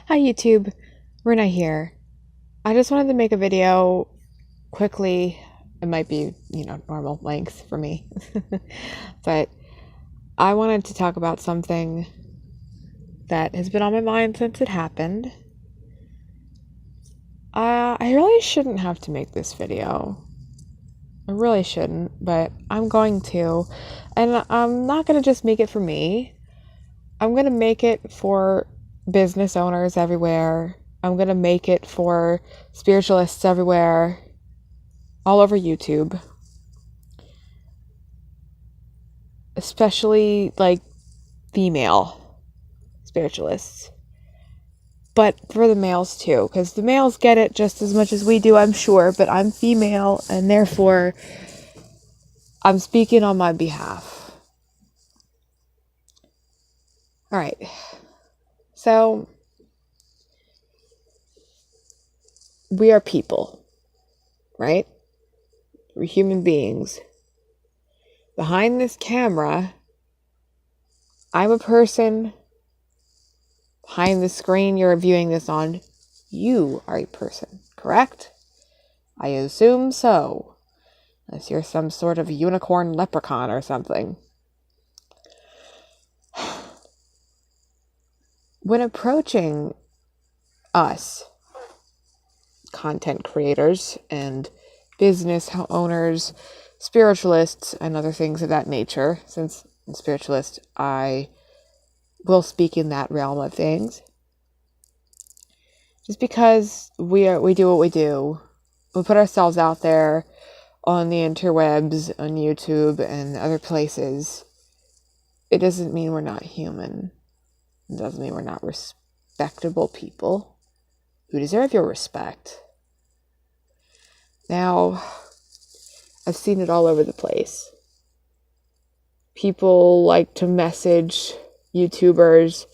Hi YouTube, Runa here. I just wanted to make a video quickly. It might be, normal length for me. But I wanted to talk about something that has been on my mind since it happened. I really shouldn't have to make this video. I really shouldn't, but I'm going to. And I'm not going to just make it for me. I'm going to make it for business owners everywhere. I'm going to make it for spiritualists everywhere, all over YouTube. Especially, female spiritualists. But for the males, too, because the males get it just as much as we do, I'm sure, but I'm female, and therefore, I'm speaking on my behalf. Alright. So, we are people, right? We're human beings. Behind this camera, I'm a person. Behind the screen you're viewing this on, you are a person, correct? I assume so. Unless you're some sort of unicorn leprechaun or something. When approaching us, content creators and business owners, spiritualists, and other things of that nature, since I'm a spiritualist, I will speak in that realm of things. Just because we do what we do, we put ourselves out there on the interwebs, on YouTube, and other places, it doesn't mean we're not human. It doesn't mean we're not respectable people who deserve your respect. Now, I've seen it all over the place. People like to message YouTubers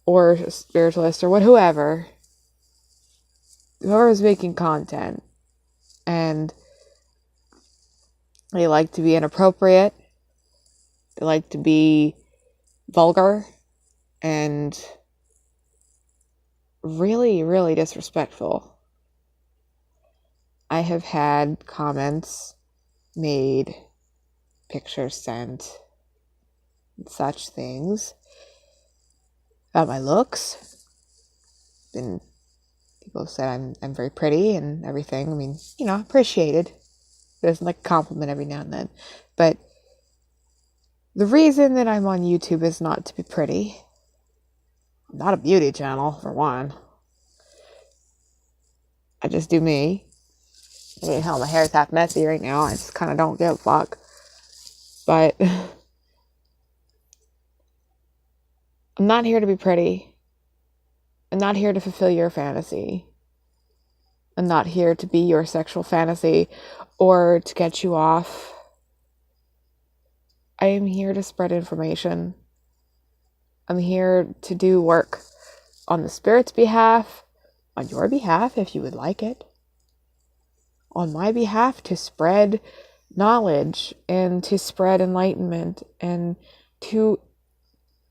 or spiritualists or whoever is making content, and they like to be inappropriate, they like to be vulgar, and really, really disrespectful. I have had comments made, pictures sent, and such things about my looks. And people have said I'm very pretty and everything. I mean, appreciated. There's like a compliment every now and then. But the reason that I'm on YouTube is not to be pretty. I'm not a beauty channel, for one. I just do me. I mean, hell, my hair's half messy right now. I just kind of don't give a fuck. But I'm not here to be pretty. I'm not here to fulfill your fantasy. I'm not here to be your sexual fantasy or to get you off. I am here to spread information. I'm here to do work on the spirit's behalf, on your behalf if you would like it, on my behalf to spread knowledge and to spread enlightenment and to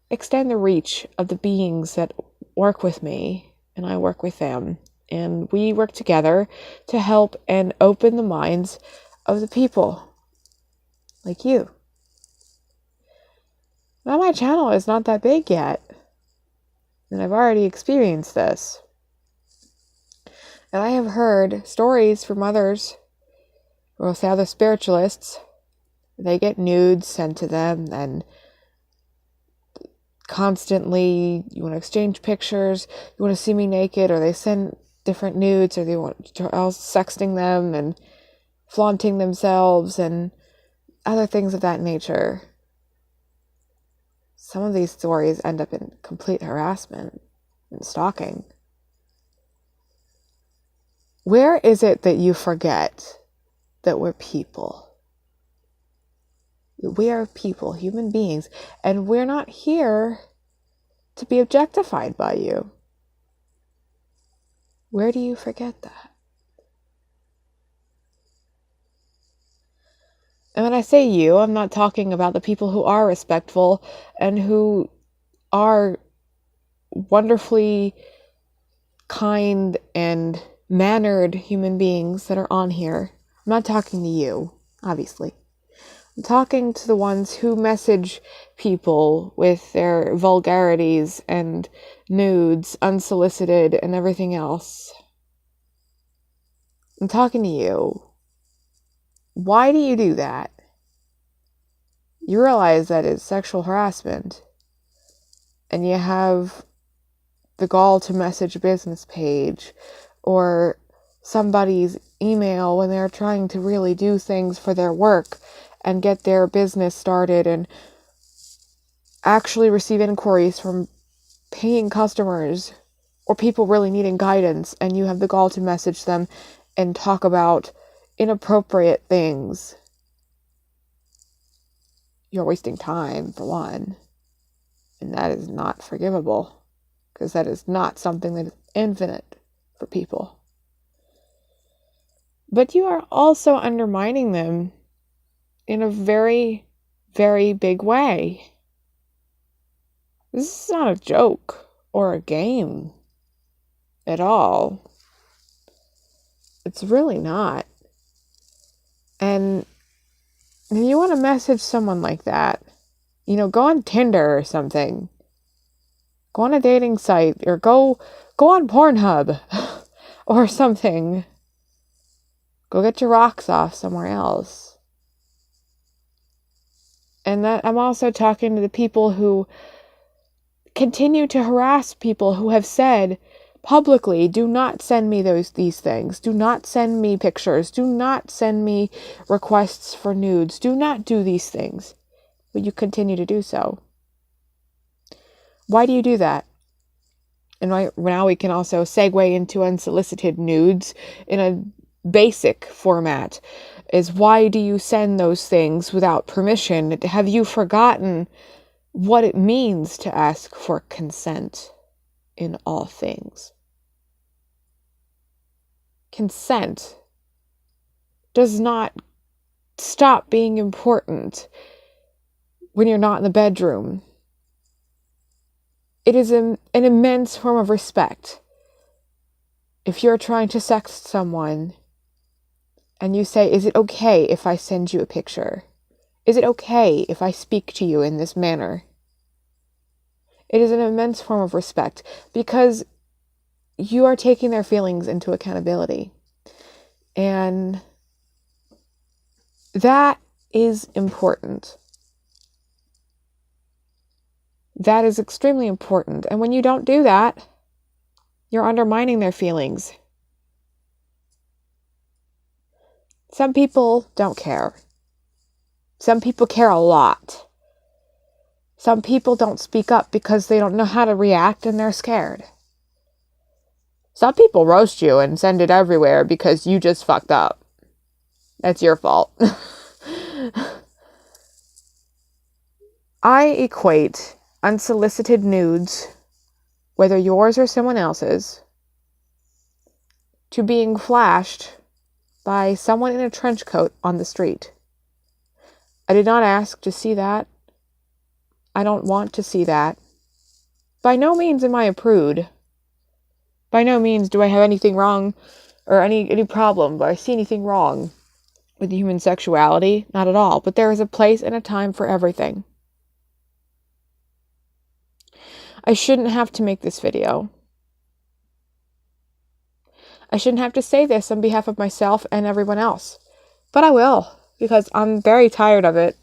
extend the reach of the beings that work with me and I work with them. And we work together to help and open the minds of the people like you. Now, my channel is not that big yet, and I've already experienced this. And I have heard stories from others, or say other spiritualists. They get nudes sent to them, and constantly you want to exchange pictures, you want to see me naked, or they send different nudes, or they want else sexting them and flaunting themselves and other things of that nature. Some of these stories end up in complete harassment and stalking. Where is it that you forget that we're people? We are people, human beings, and we're not here to be objectified by you. Where do you forget that? And when I say you, I'm not talking about the people who are respectful and who are wonderfully kind and mannered human beings that are on here. I'm not talking to you, obviously. I'm talking to the ones who message people with their vulgarities and nudes, unsolicited, and everything else. I'm talking to you. Why do you do that? You realize that it's sexual harassment, and you have the gall to message a business page or somebody's email when they're trying to really do things for their work and get their business started and actually receive inquiries from paying customers or people really needing guidance, and you have the gall to message them and talk about inappropriate things. You're wasting time, for one, and that is not forgivable, because that is not something that is infinite for people. But you are also undermining them in a very, very big way. This is not a joke or a game at all. It's really not. And if you want to message someone like that, go on Tinder or something. Go on a dating site, or go on Pornhub or something. Go get your rocks off somewhere else. And that I'm also talking to the people who continue to harass people who have said publicly, do not send me these things. Do not send me pictures. Do not send me requests for nudes. Do not do these things. But you continue to do so. Why do you do that? And now we can also segue into unsolicited nudes in a basic format. Is why do you send those things without permission? Have you forgotten what it means to ask for consent in all things? Consent does not stop being important when you're not in the bedroom. It is an immense form of respect. If you're trying to sext someone and you say, is it okay if I send you a picture? Is it okay if I speak to you in this manner? It is an immense form of respect, because you are taking their feelings into accountability. And that is important. That is extremely important. And when you don't do that, you're undermining their feelings. Some people don't care. Some people care a lot. Some people don't speak up because they don't know how to react and they're scared. Some people roast you and send it everywhere because you just fucked up. That's your fault. I equate unsolicited nudes, whether yours or someone else's, to being flashed by someone in a trench coat on the street. I did not ask to see that. I don't want to see that. By no means am I a prude. By no means do I have anything wrong or any problem. Do I see anything wrong with human sexuality? Not at all. But there is a place and a time for everything. I shouldn't have to make this video. I shouldn't have to say this on behalf of myself and everyone else. But I will, because I'm very tired of it.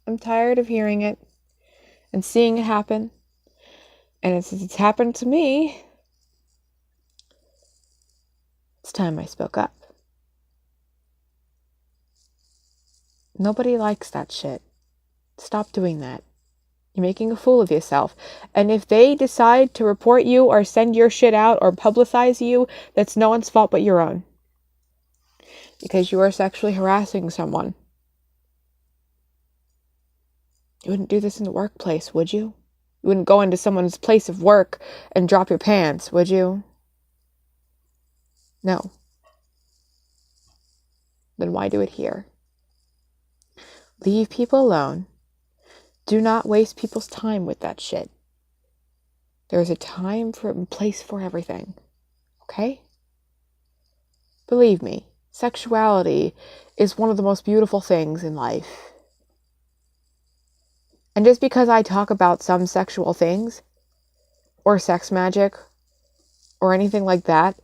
I'm tired of hearing it and seeing it happen. And since it's happened to me, it's time I spoke up. Nobody likes that shit. Stop doing that. You're making a fool of yourself. And if they decide to report you or send your shit out or publicize you, that's no one's fault but your own. Because you are sexually harassing someone. You wouldn't do this in the workplace, would you? You wouldn't go into someone's place of work and drop your pants, would you? No. Then why do it here? Leave people alone. Do not waste people's time with that shit. There's a time and place for everything. Okay? Believe me, sexuality is one of the most beautiful things in life. And just because I talk about some sexual things, or sex magic, or anything like that,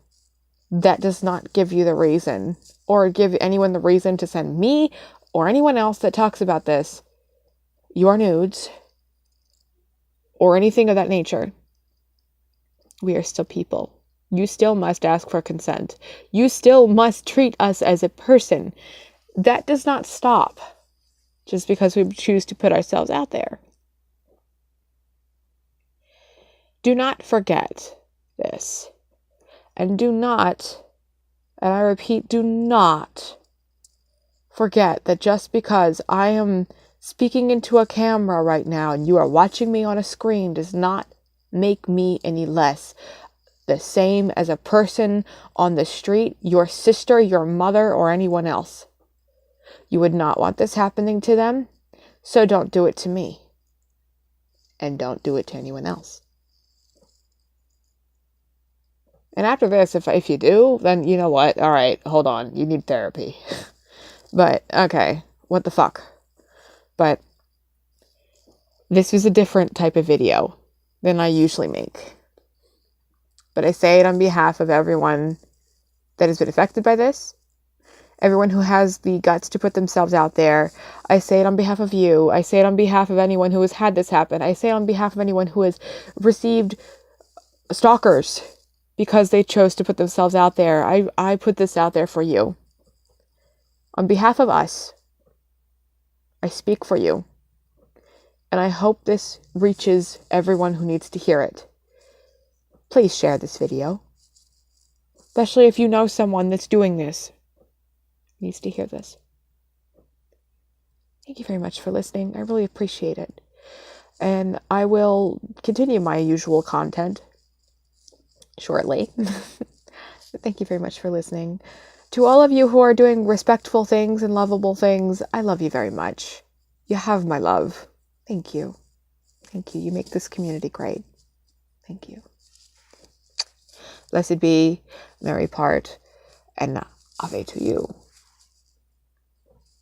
that does not give you the reason, or give anyone the reason to send me, or anyone else that talks about this, your nudes, or anything of that nature. We are still people. You still must ask for consent. You still must treat us as a person. That does not stop just because we choose to put ourselves out there. Do not forget this. And do not, and I repeat, do not forget that just because I am speaking into a camera right now and you are watching me on a screen does not make me any less the same as a person on the street, your sister, your mother, or anyone else. You would not want this happening to them, so don't do it to me. And don't do it to anyone else. And after this, if you do, then you know what? All right, hold on. You need therapy. But, okay, what the fuck? But this was a different type of video than I usually make. But I say it on behalf of everyone that has been affected by this. Everyone who has the guts to put themselves out there. I say it on behalf of you. I say it on behalf of anyone who has had this happen. I say it on behalf of anyone who has received stalkers because they chose to put themselves out there. I put this out there for you. On behalf of us, I speak for you. And I hope this reaches everyone who needs to hear it. Please share this video. Especially if you know someone that's doing this. Needs to hear this. Thank you very much for listening. I really appreciate it. And I will continue my usual content shortly. Thank you very much for listening. To all of you who are doing respectful things and lovable things, I love you very much. You have my love. Thank you. Thank you. You make this community great. Thank you. Blessed be, merry part, and Ave to you.